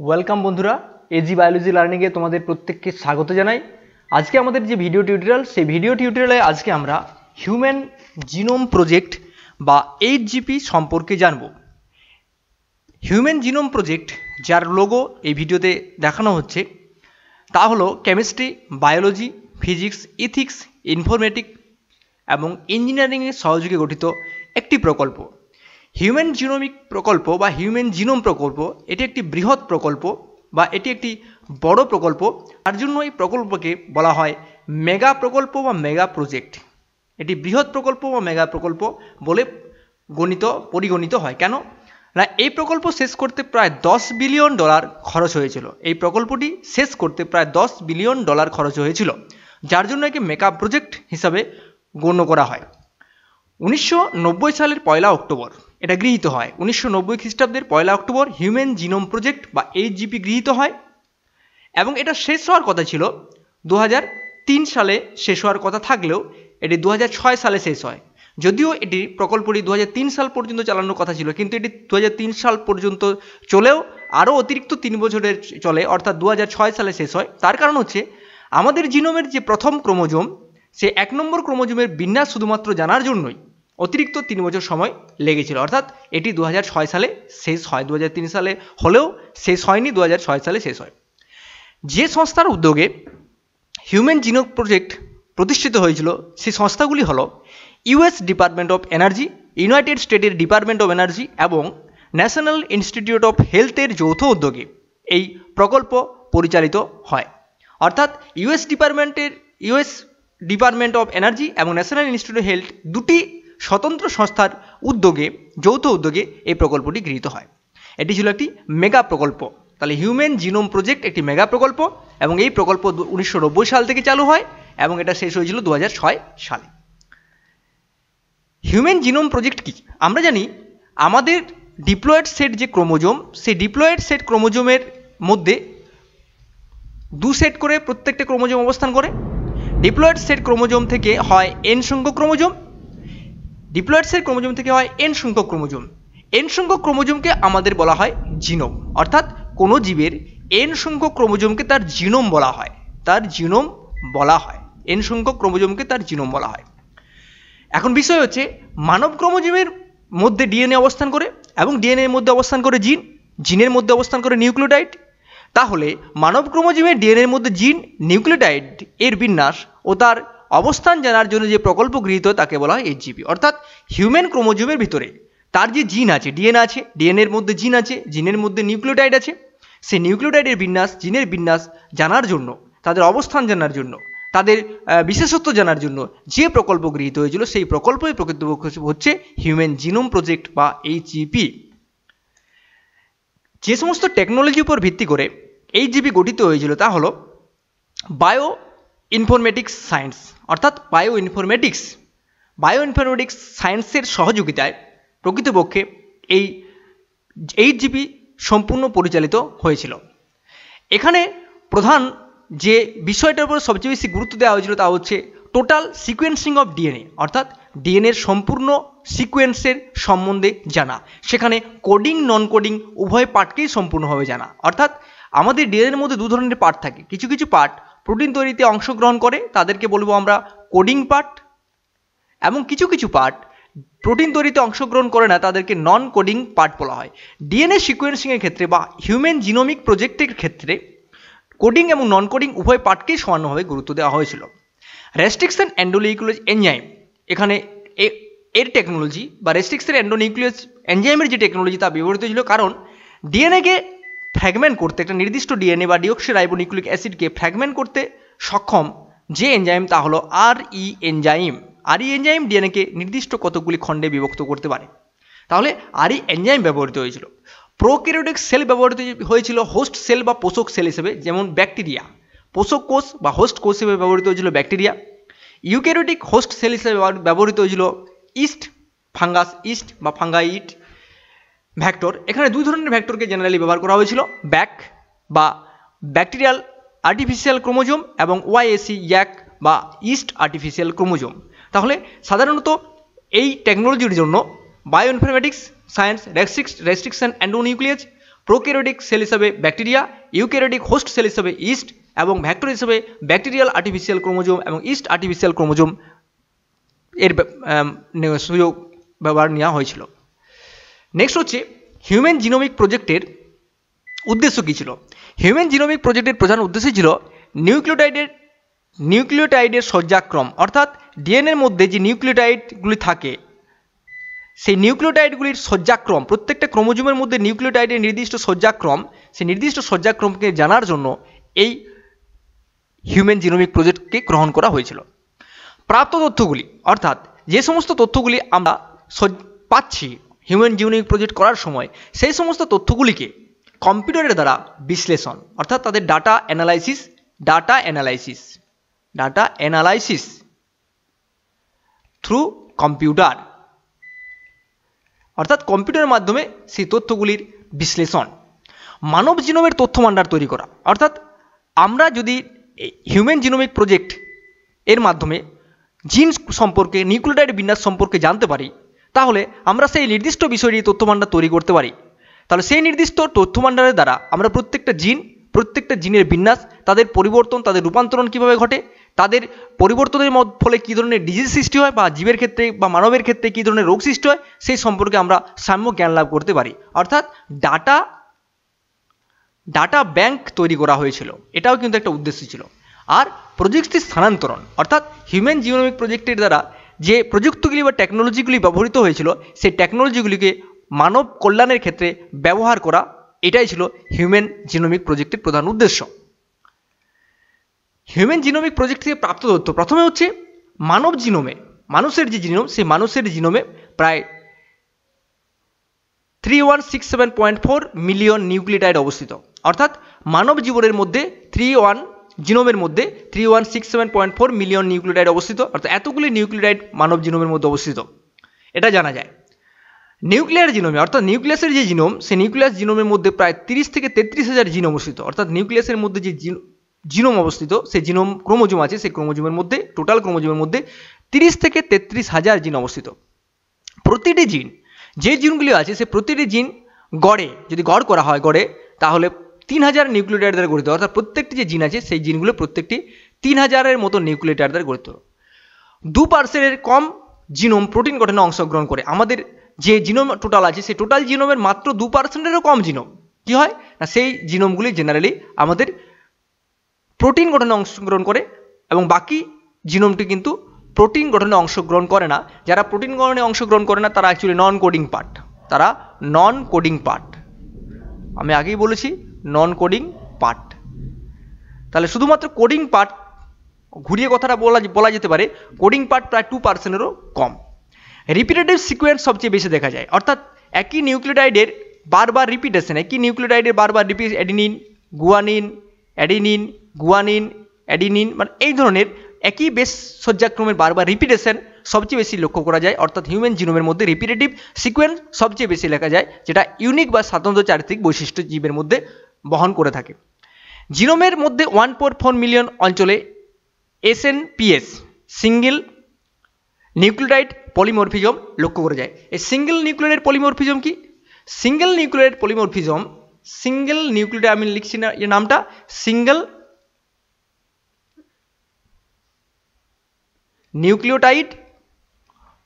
Welcome বন্ধুরা, AG biology লার্নিংয়ে তোমাদের প্রত্যেককে স্বাগত জানাই। আজকে আমাদের যে ভিডিও টিউটোরিয়াল, সেই ভিডিও টিউটোরিয়ালে আজকে আমরা হিউম্যান জিনোম প্রজেক্ট বা এইচজিপি সম্পর্কে জানব। হিউম্যান জিনোম প্রজেক্ট, যার লোগো এই ভিডিওতে দেখানো হচ্ছে, তা হলো chemistry, biology, physics, ethics, informatics এবং ইঞ্জিনিয়ারিংয়ের সহযোগে গঠিত একটি প্রকল্প। হিউম্যান জিনোমিক প্রকল্প বা হিউম্যান জিনোম প্রকল্প এটি একটি বৃহৎ প্রকল্প বা এটি একটি বড় প্রকল্প। তার জন্য এই প্রকল্পকে বলা হয় মেগা প্রকল্প বা মেগা প্রজেক্ট। এটি বৃহৎ প্রকল্প বা মেগা প্রকল্প বলে পরিগণিত হয়। কেন না, এই প্রকল্প শেষ করতে প্রায় $10 বিলিয়ন খরচ হয়েছিল। এই প্রকল্পটি শেষ করতে প্রায় $10 বিলিয়ন খরচ হয়েছিল, যার জন্য একে মেগা প্রজেক্ট হিসাবে গণ্য করা হয়। 1990 সালের 1 অক্টোবর এটা গৃহীত হয়। 1990 খ্রিস্টাব্দের 1 অক্টোবর হিউম্যান জিনোম প্রজেক্ট বা এইচজিপি গৃহীত হয় এবং এটা শেষ হওয়ার কথা ছিল 2003 সালে শেষ হওয়ার কথা থাকলেও এটি 2006 সালে শেষ হয়। যদিও এটি প্রকল্পটি 2003 সাল পর্যন্ত চালানোর কথা ছিল, কিন্তু এটি 2003 সাল পর্যন্ত চলেও আরও অতিরিক্ত 3 বছরের চলে, অর্থাৎ 2006 সালে শেষ হয়। তার কারণ হচ্ছে আমাদের জিনোমের যে প্রথম ক্রোমোজোম, সে 1 নম্বর ক্রোমোজোমের বিন্যাস শুধুমাত্র জানার জন্যই অতিরিক্ত 3 বছর সময় লেগেছিল, অর্থাৎ এটি 2006 সালে শেষ হয়। 2003 সালে হলেও শেষ হয়নি, 2006 সালে শেষ হয়। যে সংস্থার উদ্যোগে হিউম্যান জিনোম প্রজেক্ট প্রতিষ্ঠিত হয়েছিল সেই সংস্থাগুলি হলো US department of energy, United স্টেটের ডিপার্টমেন্ট অফ এনার্জি এবং ন্যাশনাল ইনস্টিটিউট অফ হেলথের যৌথ উদ্যোগে এই প্রকল্প পরিচালিত হয়। অর্থাৎ ইউএস ডিপার্টমেন্ট অফ এনার্জি এবং ন্যাশনাল ইনস্টিটিউট অফ হেলথ দুটি স্বতন্ত্র সংস্থার উদ্যোগে, যৌথ উদ্যোগে এই প্রকল্পটি গৃহীত হয়। এটি ছিল একটি মেগা প্রকল্প। তাহলে হিউম্যান জিনোম প্রজেক্ট একটি মেগা প্রকল্প এবং এই প্রকল্প 1990 সাল থেকে চালু হয় এবং এটা শেষ হয়েছিল 2006 সালে। হিউম্যান জিনোম প্রজেক্ট কি? আমরা জানি আমাদের ডিপ্লয়েড সেট যে ক্রোমোজোম, সেই ডিপ্লয়েড সেট ক্রোমোজোমের মধ্যে 2 সেট করে প্রত্যেকটা ক্রোমোজোম অবস্থান করে। ডিপ্লয়েড সেট ক্রোমোজোম থেকে হয় n সংখ্যক ক্রোমোজোম, ডিপ্লয়েড সেট ক্রোমোজোম থেকে হয় n সংখ্যক ক্রোমোজোম। n সংখ্যক ক্রোমোজোমকে আমাদের বলা হয় জিনোম, অর্থাৎ কোনো জীবের n সংখ্যক ক্রোমোজোমকে তার জিনোম বলা হয়, তার জিনোম বলা হয়। n সংখ্যক ক্রোমোজোমকে তার জিনোম বলা হয়। এখন বিষয় হচ্ছে মানব ক্রোমোজোমের মধ্যে ডিএনএ অবস্থান করে এবং ডিএনএ এর মধ্যে অবস্থান করে জিন, জিনের মধ্যে অবস্থান করে নিউক্লিওটাইড। তাহলে মানব ক্রোমোজোমের ডিএনএ এর মধ্যে জিন, নিউক্লিওটাইড এর বিন্যাস ও তার অবস্থান জানার জন্য যে প্রকল্প গৃহীত তাকে বলা হয় এইচজিপি। অর্থাৎ হিউম্যান ক্রোমোজোমের ভিতরে তার যে জিন আছে, ডিএনএ আছে, ডিএনএ এর মধ্যে জিন আছে, জিনের মধ্যে নিউক্লিওটাইড আছে, সেই নিউক্লিওটাইডের বিন্যাস, জিনের বিন্যাস জানার জন্য, তাদের অবস্থান জানার জন্য, তাদের বিশেষত্ব জানার জন্য যে প্রকল্প গৃহীত হয়েছিল, সেই প্রকল্পই প্রকৃতপক্ষে হচ্ছে হিউম্যান জিনোম প্রজেক্ট বা এইচজিপি। যে সমস্ত টেকনোলজির উপর ভিত্তি করে এইচজিপি গঠিত হয়েছিল তা হলো বায়ো ইনফরমেটিক্স সায়েন্স, অর্থাৎ বায়ো ইনফরমেটিক্স সায়েন্সের সহযোগিতায় প্রকৃতপক্ষে এই এইচজিপি সম্পূর্ণ পরিচালিত হয়েছিল। এখানে প্রধান যে বিষয়টার উপর সবচেয়ে বেশি গুরুত্ব দেওয়া হয়েছিল তা হচ্ছে টোটাল সিকোয়েন্সিং অফ ডিএনএ, অর্থাৎ ডিএনএর সম্পূর্ণ সিকোয়েন্সের সম্বন্ধে জানা। সেখানে কোডিং, নন কোডিং উভয় পার্টকেই সম্পূর্ণভাবে জানা। অর্থাৎ আমাদের ডিএনএর মধ্যে 2 ধরনের পার্ট থাকে। কিছু কিছু পার্ট প্রোটিন তৈরিতে অংশগ্রহণ করে, তাদেরকে বলবো আমরা কোডিং পার্ট, এবং কিছু কিছু পার্ট প্রোটিন তৈরিতে অংশগ্রহণ করে না, তাদেরকে নন কোডিং পার্ট বলা হয়। ডিএনএ সিকোয়েন্সিংয়ের ক্ষেত্রে বা হিউম্যান জিনোমিক প্রজেক্টের ক্ষেত্রে কোডিং এবং নন কোডিং উভয় পার্টকেই সমানভাবে গুরুত্ব দেওয়া হয়েছিল। রেস্ট্রিকশন এন্ডোনিউক্লিয়েজ এনজাইম, এখানে এর টেকনোলজি বা রেস্ট্রিকশন এন্ডোনিউক্লিয়েজ এনজাইমের যে টেকনোলজি তা ব্যবহৃত ছিল, কারণ ডিএনএকে ফ্র্যাগমেন্ট করতে, একটা নির্দিষ্ট ডিএনএ বা ডিঅক্সিরাইবোনিউক্লিক অ্যাসিডকে ফ্র্যাগমেন্ট করতে সক্ষম যে এনজাইম তা হলো আরই এনজাইম। আরই এনজাইম ডিএনএকে নির্দিষ্ট কতগুলি খণ্ডে বিভক্ত করতে পারে। তাহলে আরই এনজাইম ব্যবহৃত হয়েছিল। প্রোক্যারিওটিক সেল ব্যবহৃত হয়েছিল হোস্ট সেল বা পোষক সেল হিসেবে, যেমন ব্যাকটেরিয়া পোষক কোষ বা হোস্ট কোষ হিসেবে ব্যবহৃত হয়েছিল ব্যাকটেরিয়া। ইউক্যারিওটিক হোস্ট সেল হিসেবে ব্যবহৃত হয়েছিল ইস্ট, ফাঙ্গাস ইস্ট বা ফাঙ্গাইট ভ্যাক্টর। এখানে 2 ধরনের ভ্যাক্টরকে জেনারেলি ব্যবহার করা হয়েছিল, ব্যাক বা ব্যাকটেরিয়াল আর্টিফিশিয়াল ক্রোমোজোম এবং ওয়াইএসি ইয়াক বা ইস্ট আর্টিফিশিয়াল ক্রোমোজোম। তাহলে সাধারণত এই টেকনোলজির জন্য bioinformatics science, restriction endonuclease, prokaryotic cell হিসাবে ব্যাকটেরিয়া, ইউক্যারিওটিক হোস্ট সেল হিসাবে ইস্ট এবং ভেক্টর হিসাবে ব্যাকটেরিয়াল আর্টিফিশিয়াল ক্রোমোজোম এবং ইস্ট আর্টিফিশিয়াল ক্রোমোজোম এর সুযোগ ব্যবহার নেওয়া হয়েছিল। নেক্সট হচ্ছে হিউম্যান জিনোমিক প্রজেক্টের উদ্দেশ্য কী ছিল। হিউম্যান জিনোমিক প্রজেক্টের প্রধান উদ্দেশ্য ছিল নিউক্লিওটাইডের সজ্জাক্রম, অর্থাৎ ডিএনএর মধ্যে যে নিউক্লিওটাইডগুলি থাকে সেই নিউক্লিওটাইডগুলির সজ্জাক্রম, প্রত্যেকটা ক্রোমোজোমের মধ্যে নিউক্লিওটাইডের নির্দিষ্ট সজ্জাক্রম, সেই নির্দিষ্ট সজ্জাক্রমকে জানার জন্য এই হিউম্যান জিনোমিক প্রজেক্টকে গ্রহণ করা হয়েছিল। প্রাপ্ত তথ্যগুলি, অর্থাৎ যে সমস্ত তথ্যগুলি আমরা পাচ্ছি হিউম্যান জিনোমিক প্রজেক্ট করার সময়, সেই সমস্ত তথ্যগুলিকে কম্পিউটারের দ্বারা বিশ্লেষণ, অর্থাৎ তাদের ডাটা অ্যানালাইসিস থ্রু কম্পিউটার, অর্থাৎ কম্পিউটারের মাধ্যমে সেই তথ্যগুলির বিশ্লেষণ। মানব জিনোমের তথ্য ভাণ্ডার তৈরি করা, অর্থাৎ আমরা যদি হিউম্যান জিনোমিক প্রজেক্ট এর মাধ্যমে জিন সম্পর্কে, নিউক্লিওটাইড বিন্যাস সম্পর্কে জানতে পারি, তাহলে আমরা সেই নির্দিষ্ট বিষয়টি তথ্য ভাণ্ডার তৈরি করতে পারি। তাহলে সেই নির্দিষ্ট তথ্য ভাণ্ডারের দ্বারা আমরা প্রত্যেকটা জিনের বিন্যাস, তাদের পরিবর্তন, তাদের রূপান্তরণ কীভাবে ঘটে, তাদের পরিবর্তনের ফলে কী ধরনের ডিজিজ সৃষ্টি হয় বা জীবের ক্ষেত্রে বা মানবের ক্ষেত্রে কী ধরনের রোগ সৃষ্টি হয়, সেই সম্পর্কে আমরা সাম্যক জ্ঞান লাভ করতে পারি। অর্থাৎ ডাটা ব্যাংক তৈরি করা হয়েছিল, এটাও কিন্তু একটা উদ্দেশ্য ছিল। আর প্রযুক্তির স্থানান্তরণ, অর্থাৎ হিউম্যান জিনোমিক প্রজেক্টের দ্বারা যে প্রযুক্তিগুলি বা টেকনোলজিগুলি ব্যবহৃত হয়েছিল, সেই টেকনোলজিগুলিকে মানব কল্যাণের ক্ষেত্রে ব্যবহার করা, এটাই ছিল হিউম্যান জিনোমিক প্রজেক্টের প্রধান উদ্দেশ্য। হিউম্যান জিনোমিক প্রজেক্ট থেকে প্রাপ্ত তথ্য, প্রথমে হচ্ছে মানব জিনোমে, মানুষের যে জিনোম, সেই মানুষের জিনোমে প্রায় 3167.4 মিলিয়ন নিউক্লিওটাইড অবস্থিত, অর্থাৎ মানব জীবনের মধ্যে জিনোমের মধ্যে 3167.4 মিলিয়ন নিউক্লিওটাইড অবস্থিত, অর্থাৎ এতগুলি নিউক্লিওটাইড মানব জিনোমের মধ্যে অবস্থিত, এটা জানা যায়। নিউক্লিয়ার জিনোমে, অর্থাৎ নিউক্লিয়াসের যে জিনোম, সেই নিউক্লিয়াস জিনোমের মধ্যে প্রায় 30 থেকে 33 হাজার জিন অবস্থিত, অর্থাৎ নিউক্লিয়াসের মধ্যে যে জিনোম অবস্থিত, সেই জিনোম ক্রোমোজোম আছে, সেই ক্রোমোজোমের মধ্যে, টোটাল ক্রোমোজোমের মধ্যে 30 থেকে 33 হাজার জিন অবস্থিত। প্রতিটি জিন, যে জিনগুলি আছে, সে প্রতিটি জিন যদি গড় করা হয় তাহলে 3000 নিউক্লিওটাইড দ্বারা গঠিত, অর্থাৎ প্রত্যেকটি যে জিন আছে সেই জিনগুলো প্রত্যেকটি 3000-এর মতো নিউক্লিওটাইড দ্বারা গঠিত। 2% কম জিনোম প্রোটিন গঠনে অংশগ্রহণ করে। আমাদের যে জিনোম টোটাল আছে, সেই টোটাল জিনোমের মাত্র 2%-এরও কম জিনোম কী হয় না, সেই জিনোমগুলি জেনারেলি আমাদের প্রোটিন গঠনে অংশগ্রহণ করে, এবং বাকি জিনোমটি কিন্তু প্রোটিন গঠনে অংশগ্রহণ করে না। যারা প্রোটিন গঠনে অংশগ্রহণ করে না, তারা অ্যাকচুয়ালি নন কোডিং পার্ট, আমি আগেই বলেছি নন কোডিং পার্ট। তাহলে শুধুমাত্র কোডিং পার্ট, ঘুরিয়ে কথাটা বলা যেতে পারে, কোডিং পার্ট প্রায় 2%-এরও কম। রিপিটেটিভ সিকোয়েন্স সবচেয়ে বেশি দেখা যায়, অর্থাৎ একই নিউক্লিওটাইডের বারবার রিপিটেশন, অ্যাডিনিন গুয়ানিন, মানে এই ধরনের একই বেশ সজ্জাক্রমের বারবার রিপিটেশন সবচেয়ে বেশি লক্ষ্য করা যায়। অর্থাৎ হিউম্যান জিনোমের মধ্যে রিপিটেটিভ সিকোয়েন্স সবচেয়ে বেশি লেখা যায়, যেটা ইউনিক বা স্বতন্ত্র চারিত্রিক বৈশিষ্ট্য জীবের মধ্যে বহন করে থাকে। জিনোমের মধ্যে 1.4 মিলিয়ন অঞ্চলে SNPS সিঙ্গেল নিউক্লিওটাইড পলিমরফিজম লক্ষ্য করা যায়। এই সিঙ্গেল নিউক্লিওটাইড পলিমরফিজম কি? সিঙ্গেল নিউক্লিওটাইড আমি লিখছি না এর নামটা, সিঙ্গেল নিউক্লিওটাইড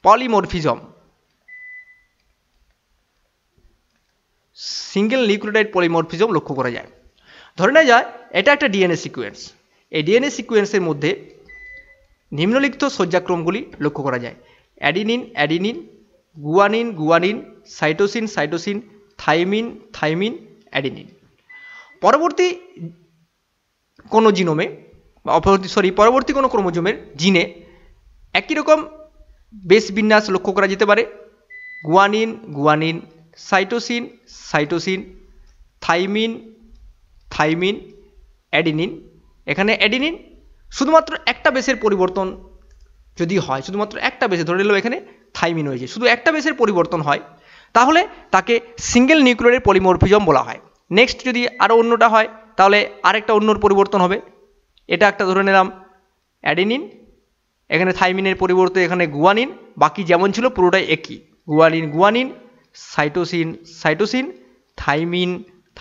পলিমরফিজম, লক্ষ্য করা যায়। ধরে নেওয়া যায় এটা একটা ডিএনএ সিকোয়েন্স। এই ডিএনএ সিকোয়েন্সের মধ্যে নিম্নলিখিত সজ্জাক্রমগুলি লক্ষ্য করা যায়: adenine, guanine, cytosine, thymine, adenine. পরবর্তী কোনো ক্রোমোজোমের জিনে একই রকম বেস বিন্যাস লক্ষ্য করা যেতে পারে: গুয়ানিন, সাইটোসিন, থাইমিন, অ্যাডিনিন। এখানে অ্যাডিনিন শুধুমাত্র একটা বেসের পরিবর্তন যদি হয়, শুধুমাত্র একটা বেসে, ধরে নিলাম এখানে থাইমিন হয়েছে, শুধু একটা বেসের পরিবর্তন হয়, তাহলে তাকে সিঙ্গেল নিউক্লিওটাইড পলিমরফিজম বলা হয়। নেক্সট যদি আরও অন্যটা হয়, তাহলে আরেকটা অন্যর পরিবর্তন হবে। এটা একটা ধরে নিলাম অ্যাডিনিন, এখানে থাইমিনের পরিবর্তে এখানে গুয়ানিন, বাকি যেমন ছিল পুরোটাই একই, গুয়ানিন, সাইটোসিন,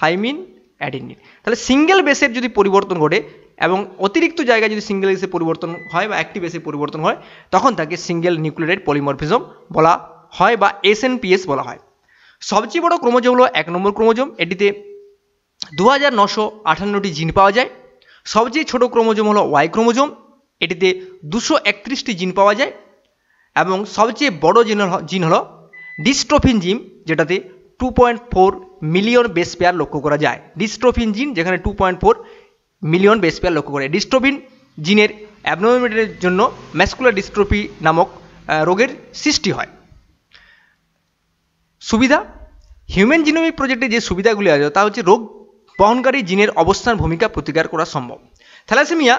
থাইমিন, অ্যাডেনিন। তাহলে সিঙ্গেল বেসের যদি পরিবর্তন ঘটে এবং অতিরিক্ত জায়গায় যদি সিঙ্গেল বেসে পরিবর্তন হয় বা একটি বেসে পরিবর্তন হয়, তখন তাকে সিঙ্গেল নিউক্লিওটাইড পলিমরফিজম বলা হয় বা SNPS বলা হয়। সবচেয়ে বড় ক্রোমোজোম হলো 1 নম্বর ক্রোমোজোম, এটিতে 2958টি জিন পাওয়া যায়। সবচেয়ে ছোট ক্রোমোজোম হলো Y ক্রোমোজোম, এটিতে 231টি জিন পাওয়া যায়। এবং সবচেয়ে বড় জিন হলো ডিস্ট্রোফিন জিন, যেটাতে 2.4 মিলিয়ন বেস পেয়ার লক্ষ্য করা যায়। ডিস্ট্রোফিন জিন যেখানে 2.4 মিলিয়ন বেস পেয়ার লক্ষ্য করে। ডিস্ট্রোফিন জিনের অ্যাবনর্মালিটির জন্য ম্যাসকুলার ডিস্ট্রফি নামক রোগের সৃষ্টি হয়। সুবিধা, হিউম্যান জিনোমিক প্রজেক্টে যে সুবিধাগুলি আছে তা হচ্ছে রোগ বহনকারী জিনের অবস্থান ভূমিকা প্রতিকার করা সম্ভব। থ্যালাসেমিয়া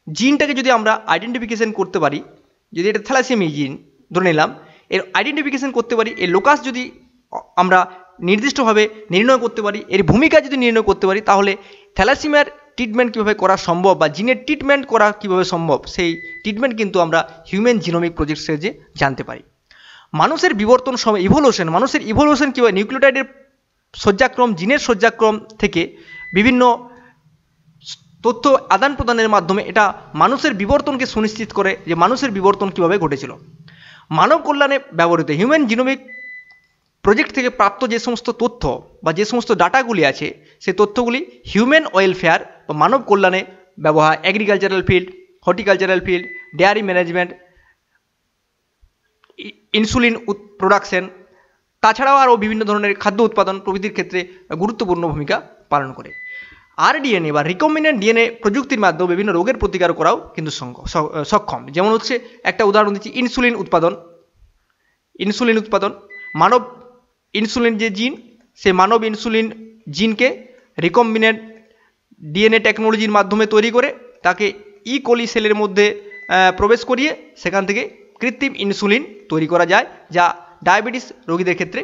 জিনটাকে যদি আমরা আইডেন্টিফিকেশন করতে পারি, যদি এটা থ্যালাসেমিয়া জিন ধরে নিলাম, এর আইডেন্টিফিকেশন করতে পারি, এর লোকাস যদি আমরা নির্দিষ্টভাবে নির্ণয় করতে পারি, এর ভূমিকা যদি নির্ণয় করতে পারি, তাহলে থ্যালাসেমিয়ার ট্রিটমেন্ট কীভাবে করা সম্ভব বা জিনের ট্রিটমেন্ট করা কীভাবে সম্ভব, সেই ট্রিটমেন্ট কিন্তু আমরা হিউম্যান জিনোমিক প্রজেক্ট যে জানতে পারি। মানুষের বিবর্তন সময় মানুষের ইভলিউশন কীভাবে নিউক্লিওটাইডের সজ্জাক্রম, জিনের সজ্জাক্রম থেকে বিভিন্ন তথ্য আদান প্রদানের মাধ্যমে এটা মানুষের বিবর্তনকে সুনিশ্চিত করে যে মানুষের বিবর্তন কীভাবে ঘটেছিল। মানব কল্যাণে ব্যবহৃত হিউম্যান জিনোমিক প্রজেক্ট থেকে প্রাপ্ত যে সমস্ত তথ্য বা যে সমস্ত ডাটাগুলি আছে, সেই তথ্যগুলি হিউম্যান ওয়েলফেয়ার বা মানব কল্যাণে ব্যবহার, agricultural field, horticultural field, dairy management, insulin production, তাছাড়াও আরও বিভিন্ন ধরনের খাদ্য উৎপাদন প্রভৃতির ক্ষেত্রে গুরুত্বপূর্ণ ভূমিকা পালন করে। RDNA বা রিকম্বিনেন্ট ডিএনএ প্রযুক্তির মাধ্যমে বিভিন্ন রোগের প্রতিকার করাও কিন্তু সক্ষম। যেমন হচ্ছে একটা উদাহরণ দিচ্ছি, ইনসুলিন উৎপাদন। মানব ইনসুলিন যে জিন, সে মানব ইনসুলিন জিনকে রিকম্বিনেন্ট ডিএনএ টেকনোলজির মাধ্যমে তৈরি করে তাকে কোলি সেলের মধ্যে প্রবেশ করিয়ে সেখান থেকে কৃত্রিম ইনসুলিন তৈরি করা যায়, যা ডায়াবেটিস রোগীদের ক্ষেত্রে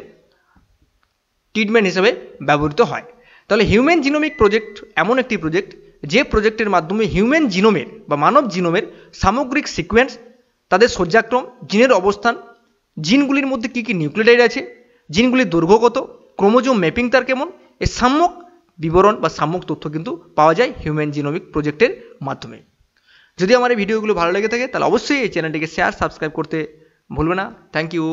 ট্রিটমেন্ট হিসেবে ব্যবহৃত হয়। তাহলে হিউম্যান জিনোমিক প্রজেক্ট এমন একটি প্রজেক্ট যে প্রজেক্টের মাধ্যমে হিউম্যান জিনোমের বা মানব জিনোমের সামগ্রিক সিকোয়েন্স, তাদের সজ্জাক্রম, জিনের অবস্থান, জিনগুলির মধ্যে কী কী নিউক্লিওটাইড আছে, জিনগুলির দৈর্ঘ্য কত, ক্রোমোজোম ম্যাপিং তার কেমন, এর সাম্যক বিবরণ বা সাম্যক তথ্য কিন্তু পাওয়া যায় হিউম্যান জিনোমিক প্রজেক্টের মাধ্যমে। যদি আমার এই ভিডিওগুলো ভালো লেগে থাকে তাহলে অবশ্যই এই চ্যানেলটিকে শেয়ার, সাবস্ক্রাইব করতে ভুলবে না। Thank you.